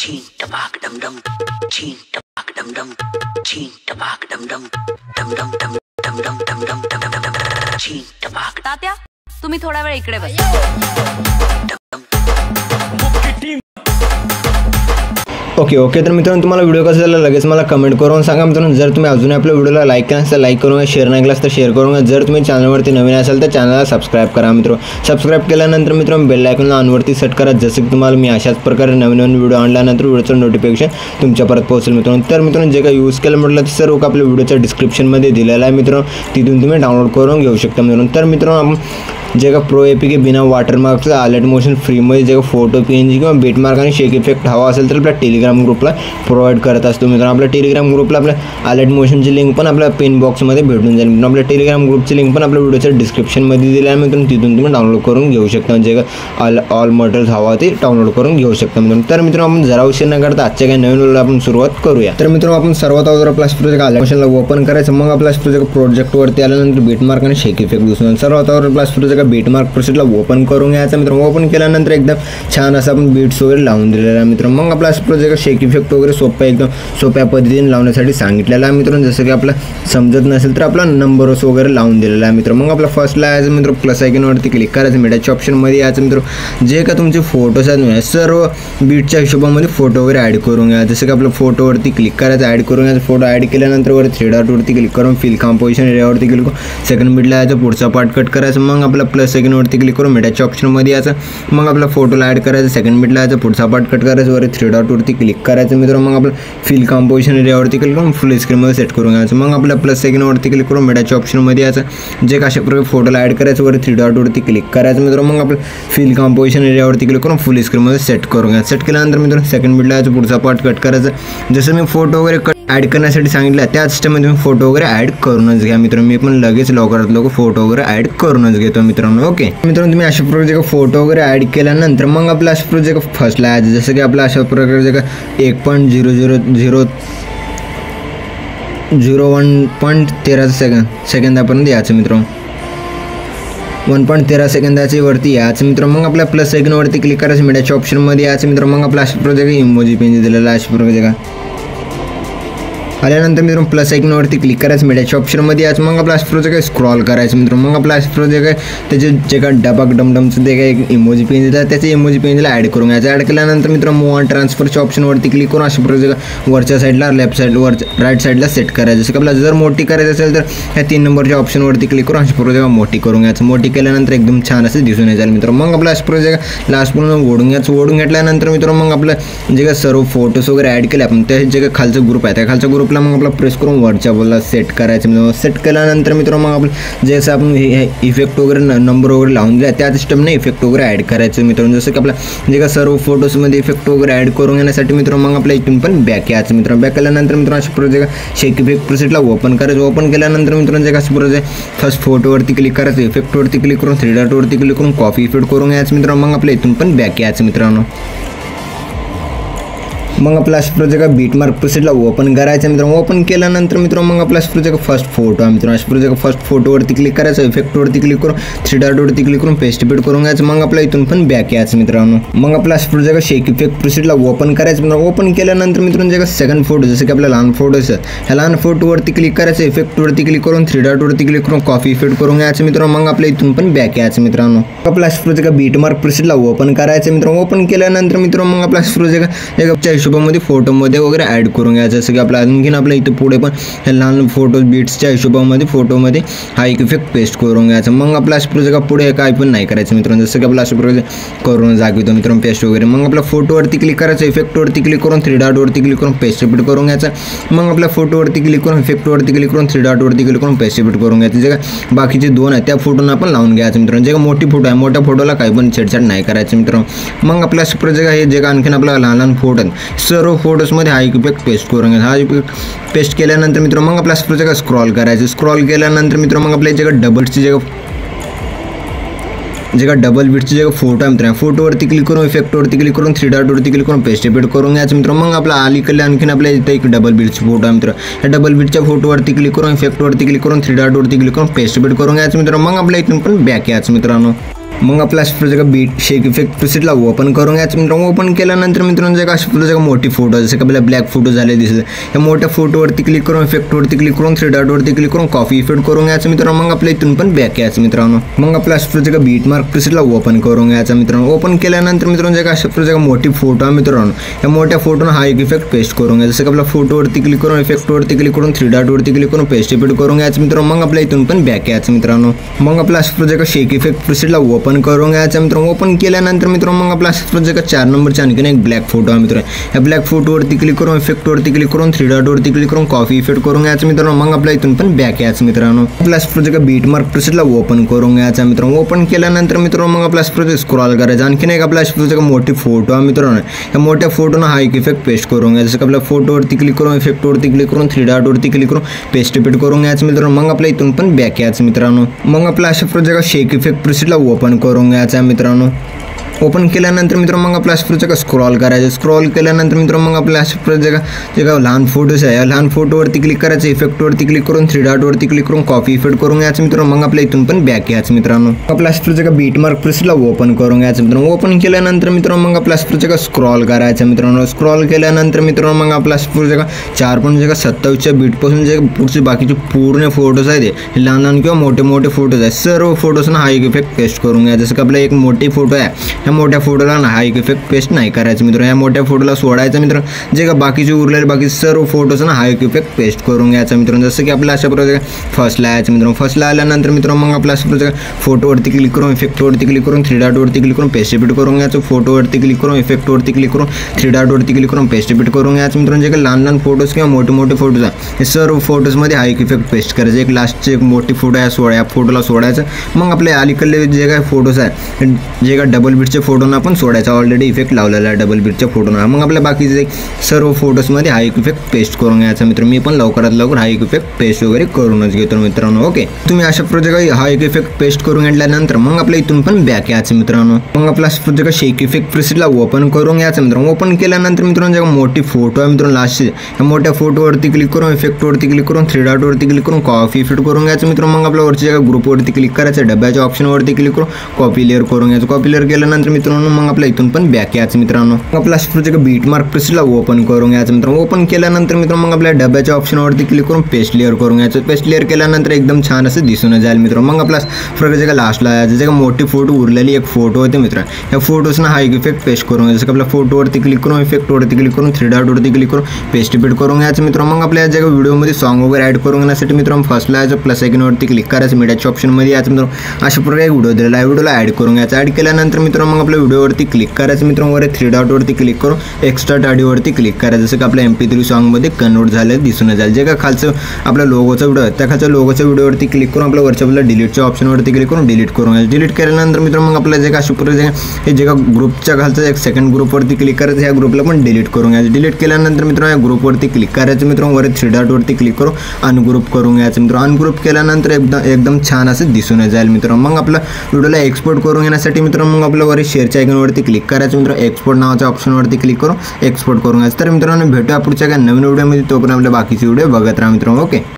Cheen tabak dum dum, cheen tabak dum dum, cheen tabak dum dum, dum dum dum dum dum dum dum dum dum dum. Cheen tabak. तात्या, तुम्ही थोडा वेळ इकडे बसा. Okay तर मित्रांनो तुम्हाला video कसा झाला लगेच मला कमेंट करून सांगा मित्रांनो. जर तुम्ही अजून आपल्या व्हिडिओला लाईक केला असेल तर लाईक करून शेअर नाही केलास तर शेअर करून. जर तुम्ही चॅनलवरती नवीन असाल तर चॅनलला सबस्क्राईब करा मित्रांनो. सबस्क्राईब केल्यानंतर मित्रांनो बेल आयकॉनला ऑनवरती सेट करा, जसं की तुम्हाला मी अशाच प्रकारे नवीन व्हिडिओ आणल्यानंतर व्हिडिओचं नोटिफिकेशन तुमच्यापर्यंत पोहोचेल मित्रांनो. तर मित्रांनो जे काही यूज केलं म्हटलं तर सर्व आपल्या व्हिडिओच्या डिस्क्रिप्शनमध्ये दिलेलं आहे मित्रांनो, तिथून तुम्ही डाउनलोड करून घेऊ शकता मित्रांनो. तर मित्रांनो जे का प्रो एपीके बिना वॉटरमार्कचं अलर्ट मोशन फ्रीमध्ये जे फोटो पीएनजी किंवा बीटमार्क आणि शेक इफेक्ट हवा असेल तर आपल्या टेलिग्राम ग्रुपला प्रोव्हाइड करत असतो मित्रांनो. आपल्या टेलिग्राम ग्रुपला आपल्या अलर्ट मोशनची लिंक पण आपल्या पिन बॉक्समध्ये भेटून जाईल मित्रांनो. आपल्या टेलिग्राम ग्रुपची लिंक पण आपल्या व्हिडिओच्या डिस्क्रिप्शनमध्ये दिली आहे मित्रांनो, तिथून तुम्ही डाउनलोड करून घेऊ शकता. जे का ऑल मटेरियल हवा ते डाउनलोड करून घेऊ शकता मित्रांनो. तर मित्रांनो आपण जरा उशीर न करता आजच्या काही नवीन व्हिडिओला आपण सुरुवात करूया. तर मित्रांनो आपण सर्वात अगोदर आपल्या प्रोजेक्ट अलर्ट मोशनला ओपन करायचं, मग आपल्या प्रोजेक्टवरती आल्यानंतर बीटमार्क आणि शेक इफेक्ट दिसून सर्वात अगोदर आपल्या प्रोजेक्ट बीटमार्क प्रोसेसला ओपन करून घ्यायचं मित्रांनो. ओपन केल्यानंतर एकदम छान असं आपण बीट्स वगैरे लावून दिलेला आहे मित्रांनो. मग आपला प्रोजेक्ट शेक इफेक्ट वगैरे एकदम सोप्या पद्धतीने लावण्यासाठी सांगितलेलं आहे मित्रांनो. जसं की आपला समजत नसेल तर आपला नंबर्स वगैरे लावून दिलेला आहे मित्रांनो. मग आपला फर्स्टला यायचं मित्र प्लस आयकॉनवरती क्लिक करायचं, मीडियाच्या ऑप्शनमध्ये यायचं मित्रांनो. जे का तुमचे फोटोज आहेत सर्व बीटच्या हिशोबामध्ये फोटो वगैरे ॲड करून घ्या. जसं की आपल्या फोटोवरती क्लिक करायचं, ॲड करून घ्यायचं. फोटो ॲड केल्यानंतर वर 3 डॉटवरती क्लिक करून फिल कॉम्पोजिशन एरियावरती क्लिक करून सेकंड बीटला यायचं, पुढचा पार्ट कट करायचं. मग आपला प्लस आयकॉनवरती क्लिक करून मीडियाच्या ऑप्शनमध्ये यायचं. मग आपला फोटोला ॲड करायचं, सेकंड बीटला यायचं, पुढचा पार्ट कट करायचं, वर 3 डॉटवरती क्लिक करायचं मित्रांनो. मग आपलं फिल कॉम्पोजिशन एरियावरती क्लिक करून फुल स्क्रीनमध्ये सेट करून घ्यायचं. मग आपल्या प्लस आयकॉनवरती क्लिक करून मीडियाच्या ऑप्शनमध्ये यायचं. जे अशा प्रकारे फोटोला ॲड करायचं, वर 3 डॉटवरती क्लिक करायचं मित्रांनो. मग आपलं फिल कॉम्पोजिशन एरियावरती क्लिक करून फुल स्क्रीनमध्ये सेट करून घ्यायचं. सेट केल्यानंतर मित्रांनो सेकंड बीटला यायचं, पुढचा पार्ट कट करायचं. जसं मी फोटो वगैरे ॲड करण्यासाठी सांगितलं त्याच सिस्टममध्ये तुम्ही फोटो वगैरे ॲड करूनच घ्या मित्रांनो. मी पण लगेच लवकरात फोटो वगैरे ॲड करूनच घेतो मित्रांनो. ओके मित्रांनो तुम्ही अशा प्रकारे फोटो वगैरे ॲड केल्यानंतर मग आपला अशा प्रोजेक्ट फर्स्टला यायचं. जसं की आपला अशा प्रकारे 1.13 सेकंदापर्यंत यायचं मित्रांनो. 1.13 सेकंदाची वरती यायचं मित्रांनो. मग आपल्या प्लस आयकॉनवरती क्लिक करायचं, मीडियाच्या ऑप्शनमध्ये यायचं मित्रांनो. मग आपला अशा प्रोजेक्ट इमोजी पेन दिलेला अशा प्रकारे आल्यानंतर मित्रांनो प्लस आयकॉनवरती क्लिक करायचं, मीडियाच्या ऑप्शनमध्ये यायचं. मग आपला प्रोजेक्ट स्क्रॉल करायचं मित्रांनो. मग आपला प्रोजेक्ट त्याचे जे काय डबाक डमडमचं ते काय इमोजी पेन देतात त्याचे इमोजी पेनला ॲड करून घ्यायचं. ॲड केल्यानंतर मित्रांनो मूव ऑन ट्रान्सफरच्या ऑप्शनवरती क्लिक करून अशा प्रोजेक्ट वरच्या साईडला लेफ्ट साईड राईट साईडला सेट करायचं. जसं की आपल्याला जर मोठी करायचं असेल तर ह्या 3 नंबरच्या ऑप्शनवरती क्लिक करून अशा प्रोजेक्ट मोठी करून घ्यायचं. मोठी केल्यानंतर एकदम छान असं दिसून येईल मित्रांनो. मग आपला प्रोजेक्ट लास्ट पूर्ण ओढून घ्यायचं. ओढून घेतल्यानंतर मित्रांनो मग आपलं जे काय सर्व फोटोज वगैरे ॲड केले आपण त्या जे काय खालचा ग्रुप आहे त्या खालच्या ग्रुपला मग आपला प्रेस वरच्या बोलला सेट करायचं मित्रांनो. सेट केल्यानंतर मित्रांनो मग आपण जसं आपण इफेक्ट वगैरे नंबर वगैरे लावून दिला त्या सिस्टमने इफेक्ट वगैरे ॲड करायचं मित्रांनो. जसं की आपला जे का सर्व फोटोजमध्ये इफेक्ट वगैरे ॲड करून घेण्यासाठी मित्रांनो मग आपल्या इथून पण बॅक यायचं मित्रांनो. बॅक केल्यानंतर मित्रांनो अशा प्रोजेक्ट शेक इफेक्ट प्रोसेसला ओपन करायचं. ओपन केल्यानंतर मित्रांनो जे कसं प्रोजेक्ट फर्स्ट फोटोवरती क्लिक करायचं, इफेक्टवरती क्लिक करून 3 डॉटवरती क्लिक करून कॉपी इफेक्ट करून घ्यायचं मित्रांनो. मग आपल्या इथून पण बॅक यायचं मित्रांनो. मग आपला अशा प्रोजेक्ट बीटमार्क प्रोसेसला ओपन करायचं मित्रांनो. ओपन केल्यानंतर मित्रांनो मग आपला प्रोजेक्ट फर्स्ट फोटो आहे मित्रांनो. अशा प्रोजेक्ट फर्स्ट फोटोवरती क्लिक करायचं, इफेक्टवरती क्लिक करून 3 डॉटवरती क्लिक करून पेस्ट पेट करून घ्यायचं. मग आपला इथून पण बॅक यायचं मित्रांनो. मग आपला प्रोजेक्ट शेक इफेक्ट प्रोसेसला ओपन करायचं मित्रांनो. ओपन केल्यानंतर मित्रांनो जे सेकंड फोटो जसं की आपल्या लहान फोटोज ह्या लहान फोटोवरती क्लिक करायचं, इफेक्टवरती क्लिक करून 3 डॉटवरती क्लिक करून कॉपी इफेक्ट करून घ्यायचं मित्रांनो. मग आपल्या इथून पण बॅक यायचं मित्रांनो. आपला प्रोजेक्ट बीटमार्क प्रोसेसला ओपन करायचं मित्रांनो. ओपन केल्यानंतर मित्रांनो मग आपला प्रोजेक्ट एका हिशोबामध्ये फोटोमध्ये वगैरे ॲड करून घ्यायचं. जसं की आपला आणखीन आपल्या इथं पुढे पण हे लहान फोटो बीट्सच्या हिशोबामध्ये फोटोमध्ये हा एक इफेक्ट पेस्ट करून घ्यायचा. मग आपला अशा प्रोजेक्ट पुढे काय पण नाही करायचं मित्रांनो. जसं की आपला अशा प्रोजेक्ट करून दाखवतो मित्रांनो पेस्ट वगैरे. मग आपल्या फोटोवरती क्लिक करायचं, इफेक्टवरती क्लिक करून 3 डॉटवरती क्लिक करून पेस्ट रिपीट करून घ्यायचं. मग आपल्या फोटोवरती क्लिक करून इफेक्टवरती क्लिक करून 3 डॉटवरती क्लिक करून पेस्ट रिपीट करून घ्यायचं. जे काय बाकीचे 2 आहेत त्या फोटोना आपण लावून घ्यायचं मित्रांनो. जे काय मोठी फोटो आहे मोठ्या फोटोला काही पण छेडछाड नाही करायचं मित्रांनो. मग आपला प्रोजेक्ट आहे जे काय आणखीन आपल्या लहान लहान फोटो आहेत सर्व फोटोजमध्ये हा एक इफेक्ट पेस्ट करून घ्यायचा. हा पेस्ट केल्यानंतर मित्रांनो मग आपला प्रोजेक्ट स्क्रॉल करायचं. स्क्रॉल केल्यानंतर मित्रांनो मग आपल्या जे डबल्सची जे का डबल बीटचे जे फोटो आहे मित्रांनो फोटोवरती क्लिक करून इफेक्टवरती क्लिक करून 3 डॉटवरती क्लिक करून पेस्ट रिपीट करून घ्यायचं मित्रांनो. मग आपला अलीकडे आणखीन आपल्या इथं एक डबल बीटचा फोटो आहे मित्रांनो. या डबल बीटच्या फोटोवरती क्लिक करून इफेक्टवरती क्लिक करून 3 डॉटवरती क्लिक करून पेस्ट रिपीट करून घ्यायचं मित्रांनो. मग आपल्या इथून पण बॅक यायचं मित्रांनो. मग आपला अशा प्रकारचा बीट शेक इफेक्ट प्रिसेटला ओपन करून घ्यायचं मित्रांनो. ओपन केल्यानंतर मित्रांनो जे अशा प्रकारचा मोठी फोटो जसं की आपल्याला ब्लॅक फोटो झाले दिसले या मोठ्या फोटोवरती क्लिक करून इफेक्टवरती क्लिक करून 3 डॉटवरती क्लिक करून कॉपी इफेक्ट करून घ्यायचं मित्रांनो. मग आपल्या इथून पण बॅक यायचं मित्रांनो. मग आपला अशा प्रकारचा बीट मार्क प्रिसेटला ओपन करून घ्यायचा मित्रांनो. ओपन केल्यानंतर मित्रांनो जे अशा प्रकारचा मोठी फोटो आहे मित्रांनो या मोठ्या फोटोनं हा एक इफेक्ट पेस्ट करून घ्यायचा. जसं की आपल्या फोटोवरती क्लिक करून इफेक्टवरती क्लिक करून 3 डॉटवरती क्लिक करून पेस्ट इफेक्ट करून घ्यायचं मित्रांनो. मग आपल्या इथून पण बॅक यायचं मित्रांनो. मग आपला अशा प्रकारचा शेक इफेक्ट प्रिसेटला ओपन करून घ्यायचा मित्रांनो. ओपन केल्यानंतर मित्रांनो मग आपला अशा प्रकारचा 4 नंबरचा आणखीन एक ब्लॅक फोटो आहे मित्रांनो. या ब्लॅक फोटोवरती क्लिक करून इफेक्टवरती क्लिक करून 3 डॉटवरती क्लिक करून कॉपी इफेक्ट करून घ्यायचं मित्रांनो. मग आपल्या इथून पण बॅक यायचं मित्रांनो. आपला अशा प्रकारचा बीट मार्क प्रिसेटला ओपन करून घ्यायचा मित्रांनो. ओपन केल्यानंतर मित्रांनो मग आपला अशा प्रकारचा स्क्रॉल करायचा. आणखीन एक आपला अशा प्रकारचा मोठी फोटो आहे मित्रांनो. या मोठ्या फोटोनं हा एक इफेक्ट पेस्ट करून घ्यायचा. जसं की आपल्या फोटोवरती क्लिक करून इफेक्टवरती क्लिक करून 3 डॉटवरती क्लिक करून पेस्ट इफेक्ट करून घ्यायचं मित्रांनो. मग आपल्या इथून पण बॅक यायचं मित्रांनो. मग आपला अशा प्रकारचा शेक इफेक्ट प्रिसेटला ओपन करून घ्यायचा मित्रांनो. ओपन केल्यानंतर मित्रांनो मग आपल्या अशा प्रकारचा स्क्रॉल करायचं. स्क्रॉल केल्यानंतर मित्रांनो मग आपल्या अशा प्रकारचा जे काय लहान फोटोज आहे या लहान फोटोवरती क्लिक करायचं. इफेक्टवरती क्लिक करून 3 डॉटवरती क्लिक करून कॉपी इफेक्ट करून घ्यायचं मित्रांनो. मग आपल्या इथून पण बॅक यायचं मित्रांनो. आपल्या अशा प्रकारचा बीट मार्क प्रिसेटला ओपन करून घ्यायचं मित्रांनो. ओपन केल्यानंतर मित्रांनो मग आपल्या अशा प्रकारचा स्क्रॉल करायचा मित्रांनो. स्क्रॉल केल्यानंतर मित्रांनो मग आपल्या अशा प्रकारचा 4.27च्या बीटपासून जे पुढचे बाकीचे पूर्ण फोटोज आहेत हे लहान लहान किंवा मोठे मोठे फोटोज आहेत सर्व फोटोजना हा एक इफेक्ट पेस्ट करून घ्यायचा. जसं की आपला एक मोठी फोटो आहे ह्या मोठ्या फोटोला हा एक इफेक्ट पेस्ट नाही करायचं मित्रांनो. या मोठ्या फोटोला सोडायचं मित्रांनो. जे का बाकीचे उरलेले बाकी सर्व फोटोजना हा एक इफेक्ट पेस्ट करून घ्यायचा मित्रांनो. जसं की आपल्या अशा प्रकारे फर्स्टला यायचं मित्रांनो. फर्स्टला आल्यानंतर मित्रांनो मग आपल्या अशा प्रकारे फोटोवरती क्लिक करून इफेक्टवरती क्लिक करून 3 डॉटवरती क्लिक करून पेस्ट इफेक्ट करून घ्यायचं. फोटोवरती क्लिक करून इफेक्टवरती क्लिक करून 3 डॉटवरती क्लिक करून पेस्ट इफेक्ट करून घ्यायचं मित्रांनो. जे काही लहान लहान फोटोज किंवा मोठे मोठे फोटोज आहे हे सर्व फोटोजमध्ये हा एक इफेक्ट पेस्ट करायचं. एक लास्टचे एक मोठी फोटो आहे या फोटोला सोडायचं. मग आपले अलीकडले जे काही फोटोज आहे जे काही डबल बीटचे फोटोना आपण सोडायचं. ऑलरेडी इफेक्ट लावलेला आहे डबल बीटच्या फोटोना. मग आपल्या बाकीचे सर्व फोटोजमध्ये हा एक इफेक्ट पेस्ट करून घ्यायचा मित्र. मी पण लवकरात लवकर हा एक इफेक्ट पेस्ट वगैरे करूनच घेतो मित्रांनो. ओके तुम्ही अशा प्रकारे हा एक इफेक्ट पेस्ट करून घेतल्यानंतर मग आपल्या इथून पण बॅक यायचं मित्रांनो. मग आपला अशा प्रकारे शेक इफेक्ट प्रिसेटला ओपन करून घ्यायचं मित्रांनो. ओपन केल्यानंतर मित्रांनो जे मोठी फोटो आहे मित्रांनो लास्टची या मोठ्या फोटोवरती क्लिक करून इफेक्टवरती क्लिक करून 3 डॉटवरती क्लिक करून कॉपी इफेक्ट करून घ्यायचं मित्रांनो. मग आपल्या वरच्या ग्रुपवरती क्लिक करायचं. डब्याच्या ऑप्शनवरती क्लिक करून कॉपी लेअर करून घ्यायचं. कॉपी लेअर केल्यानंतर मित्रांनो मग आपल्या इथून पण बॅक यायचं मित्रांनो. आपला अशा प्रकारचा बीट मार्क प्रिसेटला ओपन करून घ्यायचं मित्रांनो. ओपन केल्यानंतर मित्रांनो मग आपल्या डब्याच्या ऑप्शनवरती क्लिक करून पेस्ट लेअर करून घ्यायचं. पेस्ट लेअर केल्यानंतर एकदम छान असं दिसून जाईल मित्रांनो. मग आपला प्रकारचा लास्टला यायचं जे मोठी फोटो उरलेली एक फोटो होते मित्र या फोटोजना हा एक इफेक्ट पेस्ट करून घ्यायचं. जसं आपल्या फोटोवरती क्लिक करून इफेक्टवरती क्लिक करून 3 डॉटवरती क्लिक करून पेस्ट इफेक्ट करून घ्यायचं मित्रांनो. मग आपल्या ज्या व्हिडिओमध्ये सॉन्ग वगैरे ॲड करून घेण्यासाठी मित्रांनो फर्स्टला यायचं प्लस आयकॉनवरती क्लिक करायचं. मीडियाच्या ऑप्शनमध्ये यायचं मित्रांनो. अशा प्रकारे एक व्हिडिओ दिलेला आहे व्हिडिओला ॲड करून घ्यायचं. ॲड केल्यानंतर मित्रांनो मग आपल्या व्हिडिओवरती क्लिक करायचं मित्रांनो. वर 3 डॉटवरती क्लिक करून एक्स्ट्रा ऑडिओवरती क्लिक करायचं. जसं की आपल्या MP3 सॉन्गमध्ये कन्वर्ट झालं दिसून जाईल. जे का खालचं आपल्या लोगोचा व्हिडिओ आहे त्या खालच्या लोगोच्या व्हिडिओवरती क्लिक करून आपल्या वरच्या आपल्या डिलीटच्या ऑप्शनवरती क्लिक करून डिलीट करून घ्यायचं. डिलीट केल्यानंतर मित्रांनो मग आपल्या जे का सुपर हे जे का ग्रुपच्या खालचं एक सेकंड ग्रुपवरती क्लिक करायचं. ह्या ग्रुपला पण डिलीट करून घ्यायचं. डिलीट केल्यानंतर मित्रांनो या ग्रुपवरती क्लिक करायचं मित्रांनो. वर 3 डॉटवरती क्लिक करून अनग्रुप करून घ्यायचं मित्रांनो. अनग्रुप केल्यानंतर एकदम छान असं दिसून जाईल मित्रांनो. मग आपल्या व्हिडिओला एक्सपोर्ट करून घेण्यासाठी मित्रांनो मग आपल्या वर शेअरच्या आयकॉनवरती क्लिक करायचं मित्रांनो. एक्सपोर्ट नावाच्या ऑप्शनवरती क्लिक करून एक्सपोर्ट करून घ्यायचं. तर मित्रांनो भेटूया पुढच्या काही नवीन व्हिडिओमध्ये. तोपर्यंत आपल्या बाकीचे व्हिडिओ बघत राहा मित्रांनो. ओके.